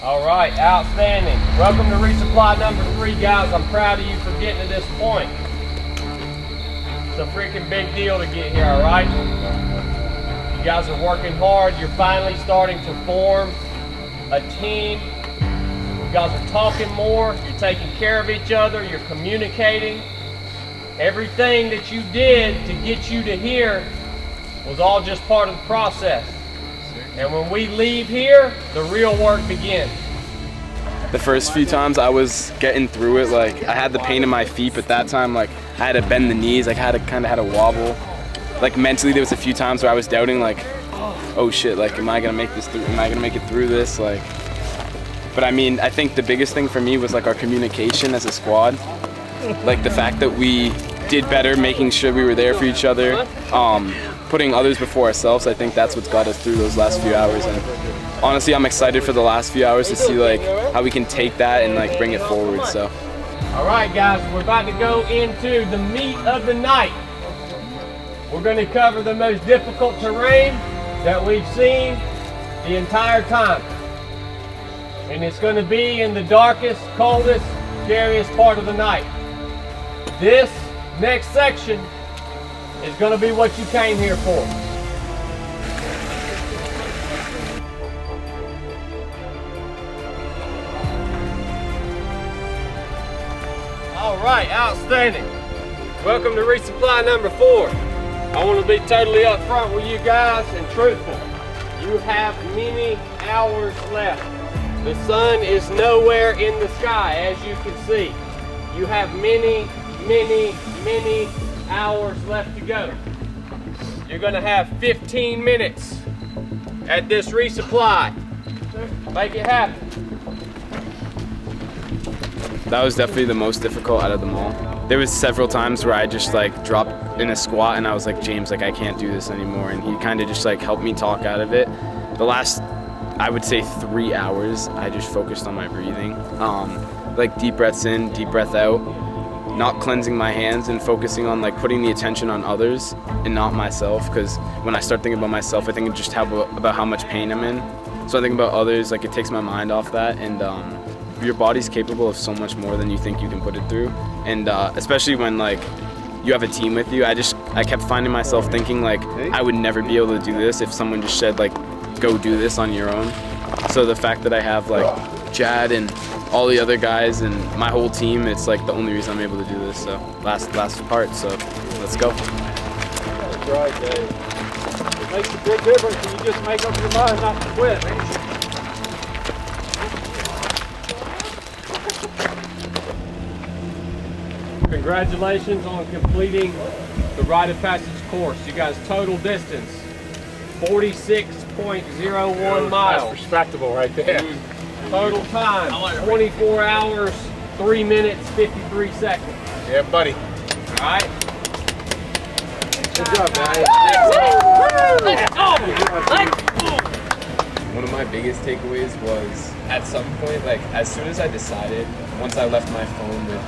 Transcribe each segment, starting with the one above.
All right, outstanding. Welcome to resupply number 3, guys. I'm proud of you for getting to this point. It's a freaking big deal to get here, all right? You guys are working hard. You're finally starting to form a team. You guys are talking more. You're taking care of each other. You're communicating. Everything that you did to get you to here was all just part of the process. And when we leave here, the real work begins. The first few times I was getting through it, like I had the pain in my feet, but that time like I had to bend the knees, like I kind of had a wobble. Like mentally there was a few times where I was doubting like, oh shit, like am I gonna make this through, am I gonna make it through this? Like, but I mean, I think the biggest thing for me was like our communication as a squad. Like the fact that we did better, making sure we were there for each other, putting others before ourselves. I think that's what's got us through those last few hours. And honestly, I'm excited for the last few hours to see like how we can take that and like bring it forward. So. All right, guys, we're about to go into the meat of the night. We're going to cover the most difficult terrain that we've seen the entire time. And it's going to be in the darkest, coldest, scariest part of the night. This next section is going to be what you came here for. All right, outstanding. Welcome to resupply number 4. I want to be totally upfront with you guys and truthful. You have many hours left. The sun is nowhere in the sky, as you can see. You have many hours left to go. You're gonna have 15 minutes at this resupply. Make it happen. That was definitely the most difficult out of them all. There was several times where I just like dropped in a squat and I was like, James, like I can't do this anymore. And he kind of just like helped me talk out of it. The last, I would say 3 hours, I just focused on my breathing. Like deep breaths in, deep breath out, not cleansing my hands and focusing on like putting the attention on others and not myself. Because when I start thinking about myself, I think just about how much pain I'm in. So I think about others, like it takes my mind off that. And your body's capable of so much more than you think you can put it through. And especially when like you have a team with you, I kept finding myself thinking like I would never be able to do this if someone just said like, go do this on your own. So the fact that I have like Jad and all the other guys and my whole team, it's like the only reason I'm able to do this. So last part, so let's go. That's right, Dave. It makes a big difference when you just make up your mind not to quit. Congratulations on completing the rite of passage course. You guys' total distance, 46.01 miles. That's respectable right there. Total time, 24 hours, 3 minutes, 53 seconds. Yeah, buddy. All right? Good job, guys. One of my biggest takeaways was at some point, like as soon as I decided, once I left my phone with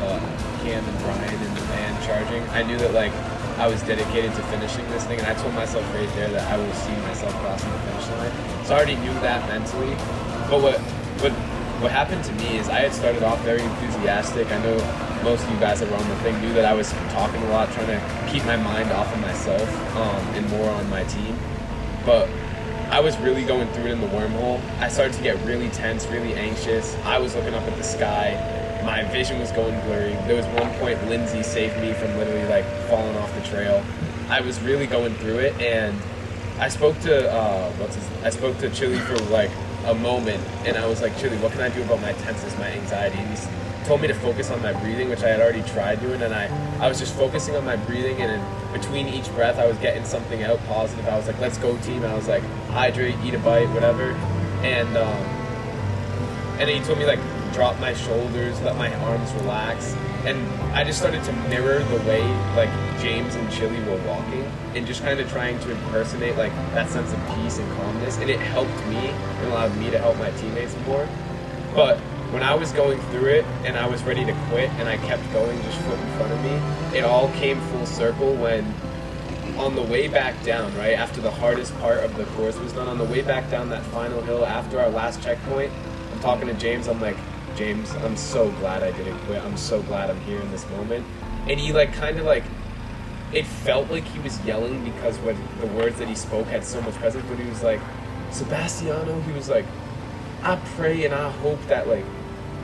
Cam and Brian in the van charging, I knew that like I was dedicated to finishing this thing, and I told myself right there that I will see myself crossing the finish line. So I already knew that mentally. But what happened to me is I had started off very enthusiastic. I know most of you guys that were on the thing knew that I was talking a lot, trying to keep my mind off of myself and more on my team. But I was really going through it in the wormhole. I started to get really tense, really anxious. I was looking up at the sky. My vision was going blurry. There was one point Lindsay saved me from literally like falling off the trail. I was really going through it, and I spoke to Chili for like a moment, and I was like, Chili, what can I do about my tenseness, my anxiety? And he told me to focus on my breathing, which I had already tried doing, and I was just focusing on my breathing, and in between each breath I was getting something out positive. I was like, let's go team. I was like, hydrate, eat a bite, whatever. And then he told me like drop my shoulders, let my arms relax, and I just started to mirror the way like James and Chili were walking, and just kind of trying to impersonate like that sense of peace and calmness, and it helped me and allowed me to help my teammates more. But when I was going through it and I was ready to quit and I kept going, just foot in front of me, it all came full circle when on the way back down, right after the hardest part of the course was done, on the way back down that final hill after our last checkpoint, talking to James, I'm like, James, I'm so glad I didn't quit. I'm so glad I'm here in this moment. And he like kind of like, it felt like he was yelling because when the words that he spoke had so much presence, but he was like, Sebastiano, he was like, I pray and I hope that like,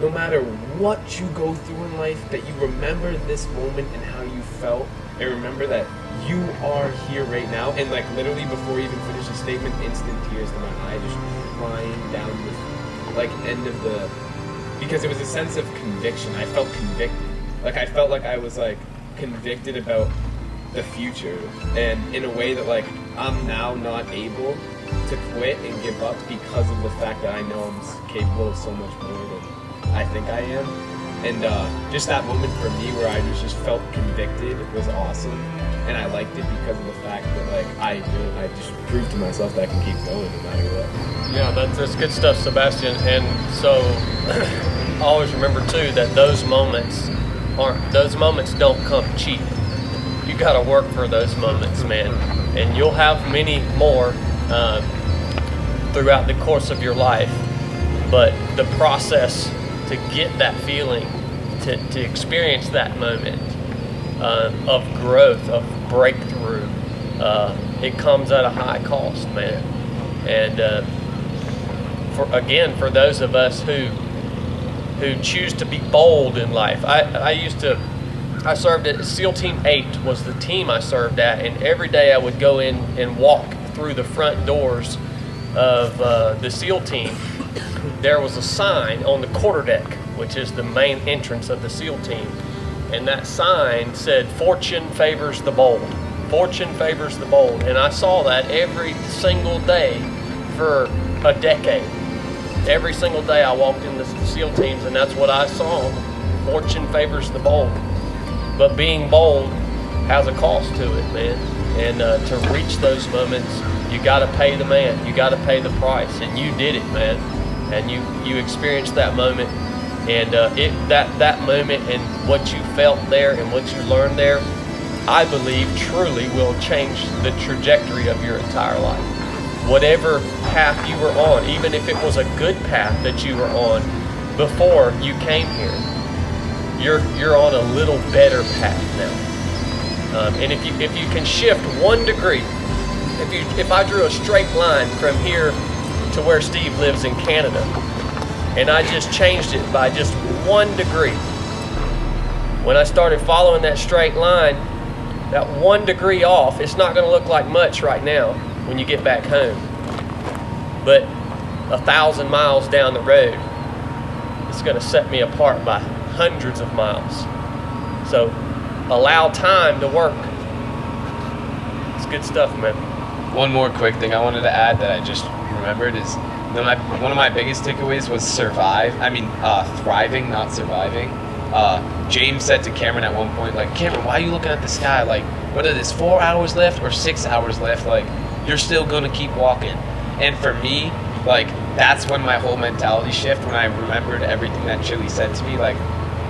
no matter what you go through in life, that you remember this moment and how you felt, and remember that you are here right now. And like literally before he even finished the statement, instant tears in my eye, just crying down the like end of the, because it was a sense of conviction. I felt convicted. Like I felt like I was like convicted about the future, and in a way that like I'm now not able to quit and give up because of the fact that I know I'm capable of so much more than I think I am. And just that moment for me where I just felt convicted was awesome, and I liked it because of the fact that like I just proved to myself that I can keep going no matter what. Yeah, that's good stuff, Sebastian. And so always remember too that those moments don't come cheap. You got to work for those moments, man, and you'll have many more throughout the course of your life. But the process to get that feeling, to experience that moment of growth, of breakthrough, it comes at a high cost, man. And for those of us who choose to be bold in life, I served at SEAL Team 8 was the team I served at, and every day I would go in and walk through the front doors of the SEAL team. There was a sign on the quarterdeck, which is the main entrance of the SEAL team, and that sign said, "Fortune favors the bold." Fortune favors the bold. And I saw that every single day for a decade. Every single day I walked in the SEAL teams, and that's what I saw. Fortune favors the bold. But being bold has a cost to it, man. And to reach those moments, you got to pay the man. You got to pay the price. And you did it, man. And you experienced that moment. And that moment and what you felt there and what you learned there, I believe truly will change the trajectory of your entire life. Whatever path you were on, even if it was a good path that you were on before you came here, you're on a little better path now. And if you can shift 1 degree, if I drew a straight line from here to where Steve lives in Canada, and I just changed it by just 1 degree, when I started following that straight line, that 1 degree off, it's not going to look like much right now when you get back home. But 1,000 miles down the road, it's going to set me apart by hundreds of miles. So allow time to work. It's good stuff, man. One more quick thing I wanted to add that I just remembered is one of my biggest takeaways was thriving, not surviving. James said to Cameron at one point, like, Cameron, why are you looking at the sky? Like, whether there's 4 hours left or 6 hours left, like, you're still gonna keep walking. And for me, like, that's when my whole mentality shift, when I remembered everything that Chili said to me, like,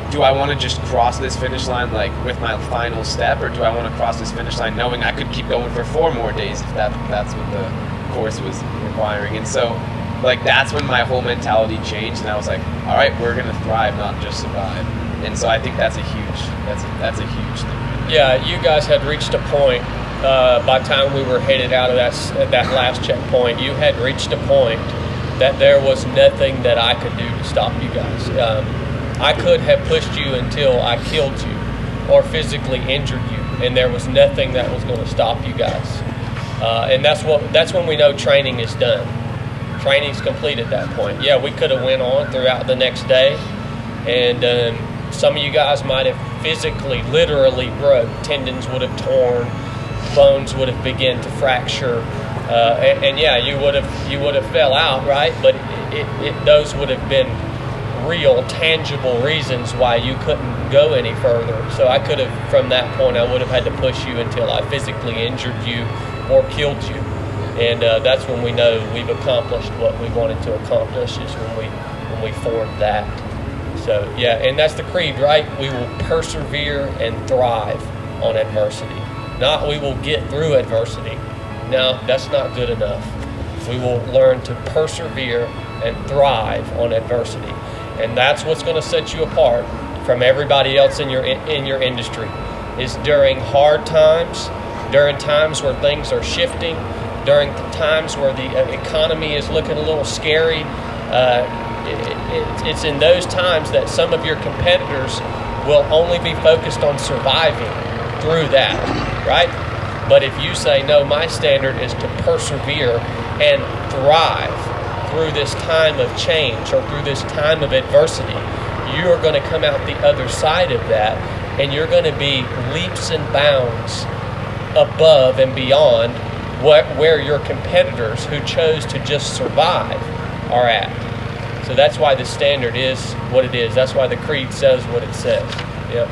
do I want to just cross this finish line, like, with my final step, or do I want to cross this finish line knowing I could keep going for 4 more days if that's what the course was requiring? And so, like, that's when my whole mentality changed, and I was like, all right, we're gonna thrive, not just survive. And so I think that's a huge thing. Yeah, you guys had reached a point by the time we were headed out of that last checkpoint. You had reached a point that there was nothing that I could do to stop you guys. I could have pushed you until I killed you or physically injured you, and there was nothing that was going to stop you guys. And that's when we know training is done. Training's complete at that point. Yeah, we could have went on throughout the next day, and some of you guys might have physically, literally broke. Tendons would have torn, bones would have begun to fracture, and yeah, you would have fell out, right? But those would have been real, tangible reasons why you couldn't go any further. So I could have, from that point, I would have had to push you until I physically injured you or killed you. And that's when we know we've accomplished what we wanted to accomplish, is when we formed that. So yeah, and that's the creed, right? We will persevere and thrive on adversity. Not we will get through adversity. No, that's not good enough. We will learn to persevere and thrive on adversity. And that's what's going to set you apart from everybody else in your industry, is during hard times, during times where things are shifting, during times where the economy is looking a little scary. It's in those times that some of your competitors will only be focused on surviving through that, right? But if you say, no, my standard is to persevere and thrive through this time of change or through this time of adversity, you are going to come out the other side of that, and you're going to be leaps and bounds above and beyond where your competitors who chose to just survive are at. So that's why the standard is what it is. That's why the creed says what it says. Yep.